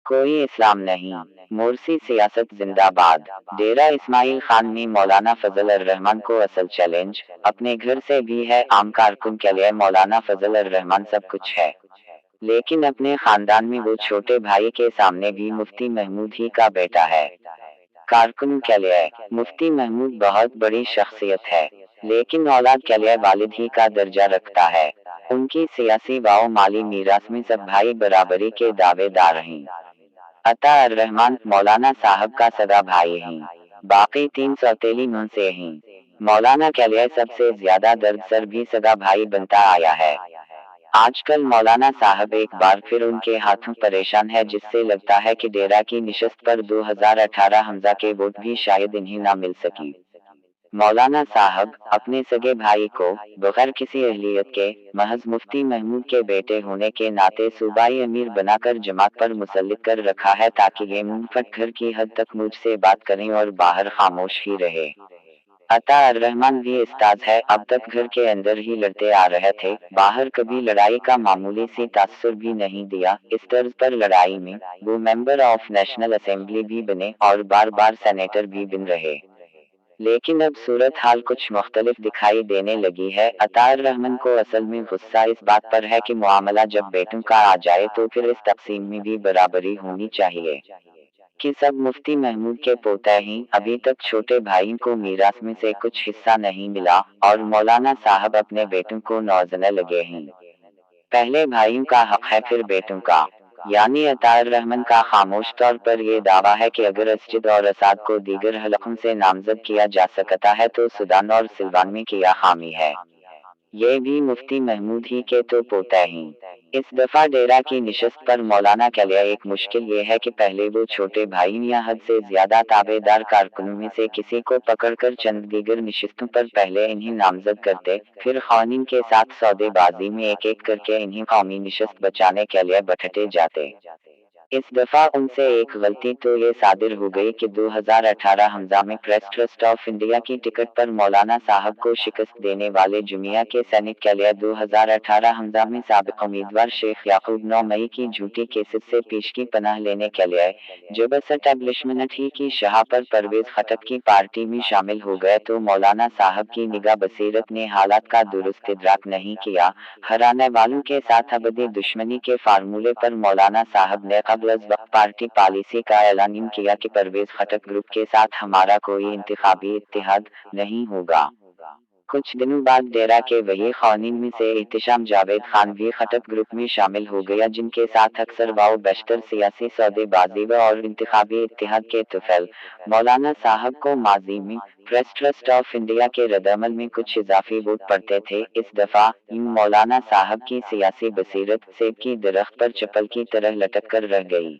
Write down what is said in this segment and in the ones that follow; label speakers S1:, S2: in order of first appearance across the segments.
S1: कोई इस्लाम नहीं, मोरसी सियासत जिंदाबाद। डेरा इस्माइल खान में मौलाना फजल रहमान को असल चैलेंज, अपने घर से भी है आम कारकुन के लिए मौलाना फजल रहमान सब कुछ है, लेकिन अपने खानदान में वो छोटे भाई के सामने भी मुफ्ती महमूद ही का बेटा है। कारकुन के लिए मुफ्ती महमूद बहुत बड़ी शख्सियत है, लेकिन औलाद के लिए वालिद ही का दर्जा रखता है। उनकी सियासी व माली मीरास में सब भाई बराबरी के दावेदार हैं। अता रहमान मौलाना साहब का सगा भाई हैं, बाकी तीन सौतेली मुंह से हैं। मौलाना के लिए सबसे ज्यादा दर्द सर भी सगा भाई बनता आया है। आजकल मौलाना साहब एक बार फिर उनके हाथों परेशान है, जिससे लगता है कि डेरा की निशस्त पर 2018 हमजा के वोट भी शायद इन्हें ना मिल सकी। मौलाना साहब अपने सगे भाई को बगैर किसी अहलियत के महज मुफ्ती महमूद के बेटे होने के नाते सूबाई अमीर बनाकर जमात पर मुसल्लित कर रखा है, ताकि ये मुंहफट घर की हद तक मुझसे बात करें और बाहर खामोश ही रहे। अता रहमान भी इस्ताद है, अब तक घर के अंदर ही लड़ते आ रहे थे, बाहर कभी लड़ाई का मामूली सी तासुर भी नहीं दिया। इस तर्ज पर लड़ाई में वो मेंबर ऑफ नेशनल असेंबली भी बने और बार बार सेनेटर भी बन रहे। लेकिन अब सूरत हाल कुछ मुख्तलिफ दिखाई देने लगी है। अतार रहमान को असल में गुस्सा इस बात पर है कि मुआमला जब बेटों का आ जाए तो फिर इस तकसीम में भी बराबरी होनी चाहिए, कि सब मुफ्ती महमूद के पोते हैं। अभी तक छोटे भाई को मीरास में से कुछ हिस्सा नहीं मिला और मौलाना साहब अपने बेटों को नौजने लगे हैं। पहले भाइयों का हक है फिर बेटों का। यानी अतार रहमान का खामोश तौर पर यह दावा है कि अगर असजिद और असाद को दीगर हलकों से नामजद किया जा सकता है तो सूडान और सिल्वान में क्या खामी है। ये भी मुफ्ती महमूद ही के तो पोते हैं। इस दफा डेरा की निशस्त पर मौलाना के लिए एक मुश्किल ये है कि पहले वो छोटे भाई या हद से ज्यादा ताबेदार कारकुनों में से किसी को पकड़कर चंद दीगर निशस्तों पर पहले इन्हें नामजद करते, फिर ख़वानीन के साथ सौदेबाजी में एक एक करके इन्हें कौमी निशस्त बचाने के लिए बटते जाते। इस दफा उनसे एक गलती तो ये सादिर हो गई कि 2018 हमजा में प्रेस ट्रस्ट ऑफ इंडिया की टिकट पर मौलाना साहब को शिकस्त देने वाले जुमिया के सैनिक के लिए 2018 हमजा में साबिक उम्मीदवार शेख याकूब 9 मई की झूठी केसेस से पेश की पनाह लेने के लिए जब एस्टैब्लिशमेंट ही की शाह पर परवेज खटक की पार्टी में शामिल हो गए तो मौलाना साहब की निगाह बसीरत ने हालात का दुरुस्त इदराक नहीं किया। हराने वालों के साथ अबदी दुश्मनी के फार्मूले पर मौलाना साहब ने कबल अज़ वक्त पार्टी पॉलिसी का ऐलान किया कि परवेज खटक ग्रुप के साथ हमारा कोई इंतखाबी इत्तेहाद नहीं होगा। कुछ दिनों बाद डेरा के वही ख़वानीन में से एहतिशाम जावेद खान भी खटक ग्रुप में शामिल हो गया, जिनके साथ अक्सर व बेशतर सियासी सौदेबाजी व और इंतखाबी इत्तेहाद के तुफैल मौलाना साहब को माजी में प्रेस ट्रस्ट ऑफ इंडिया के रद्दअमल में कुछ इजाफी वोट पड़ते थे। इस दफा इन मौलाना साहब की सियासी बसीरत सेब की दरख्त पर चप्पल की तरह लटक कर रह गई।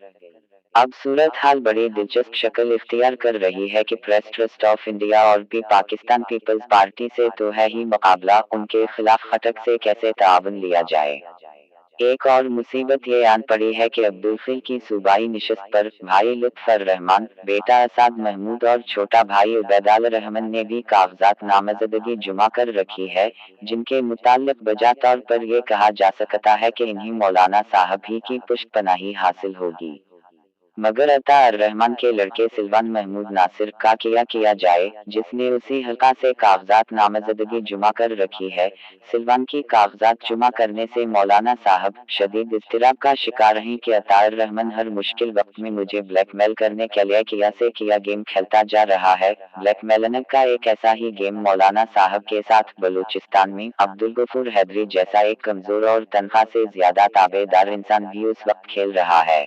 S1: अब सूरत हाल बड़ी दिलचस्प शक्ल इख्तियार कर रही है कि प्रेस ट्रस्ट ऑफ इंडिया और भी पाकिस्तान पीपल्स पार्टी से तो है ही मुकाबला, उनके खिलाफ खटक से कैसे ताउन लिया जाए। एक और मुसीबत ये आन पड़ी है कि अब्दुल खील की सूबाई निशस्त पर भाई लुत्फर रहमान, बेटा असाद महमूद और छोटा भाई उबैदाल रहमान ने भी कागजात नामजदगी जुमा कर रखी है, जिनके मुताल्लिक बजा तौर पर यह कहा जा सकता है कि इन्हें मौलाना साहब ही की पुष्ट पनाही हासिल होगी। मगर अता रहमान के लड़के सिल्वान महमूद नासिर का किया जाए, जिसने उसी हल्का से कागजात नामजदगी जुमा कर रखी है। सिल्वान की कागजात जुमा करने से मौलाना साहब शदीद इज़्तिराब का शिकार हैं कि अतार रहमान हर मुश्किल वक्त में मुझे ब्लैकमेल करने के लिए किया से किया गेम खेलता जा रहा है। ब्लैकमेलने का एक ऐसा ही गेम मौलाना साहब के साथ बलूचिस्तान में अब्दुल गफूर हैदरी जैसा एक कमजोर और तनख्वाह से ज्यादा ताबेदार इंसान भी उस वक्त खेल रहा है।